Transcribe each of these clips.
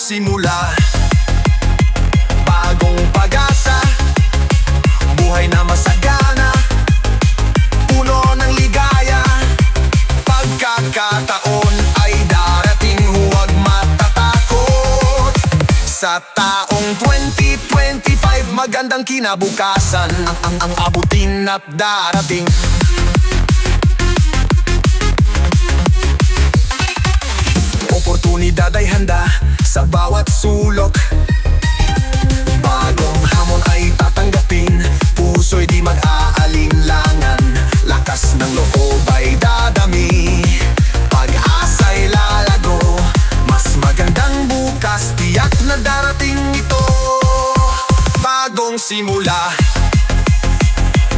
simula, bagong pag-asa, buhay na masagana, puno ng ligaya. Pagkakataon ay darating, huwag matatakot. Sa taong 2025, magandang kinabukasan ang abutin at darating. Oportunidad ay handa sa bawat sulok, bagong hamon ay tatanggapin, puso'y di mag-aalinlangan, lakas ng loob ay dadami, pag-asa'y lalago, mas magandang bukas, tiyak na darating ito. Bagong simula,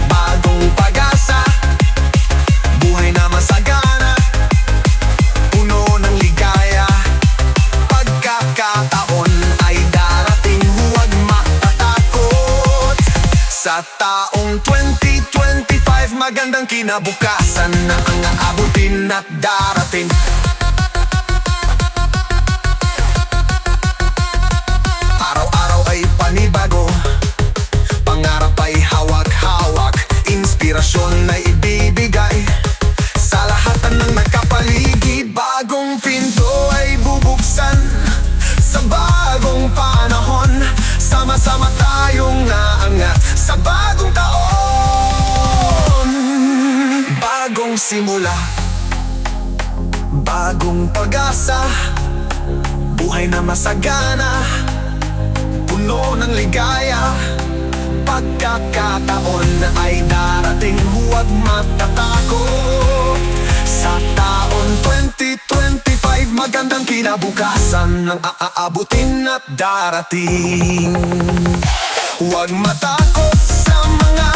bagong pag-asa, buhay na masagana, puno ng ligaya. Pagkakataon ay darating, huwag matatakot. Sa taong 2025, magandang kinabukasan na ang aabutin at darating. Araw-araw ay panibago, pangarap ay hawak-hawak, inspirasyon ay ibibigay sa lahat ng nagkapaligid. Bagong pinto ay bubuksan sa bagong panahon, sama-sama tayong naangat sa bagong taon. Bagong simula, bagong pag-asa, buhay na masagana, puno ng ligaya. Pagkakataon ay darating, huwag matatakot. Sa taon 2025, magandang kinabukasan ang aabutin at darating. Huwag matakot sa mga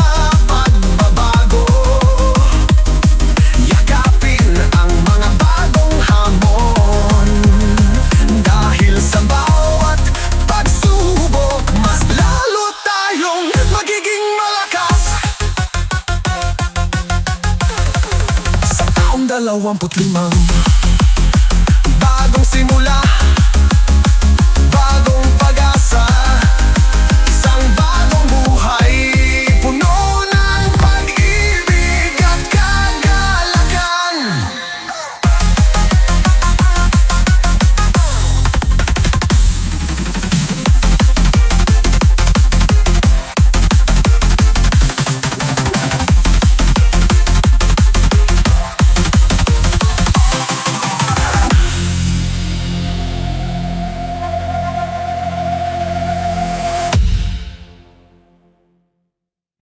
pagbabago, yakapin ang mga bagong hamon, dahil sa bawat pagsubok, mas lalo tayong magiging malakas. Sa taong 25, bagong simula,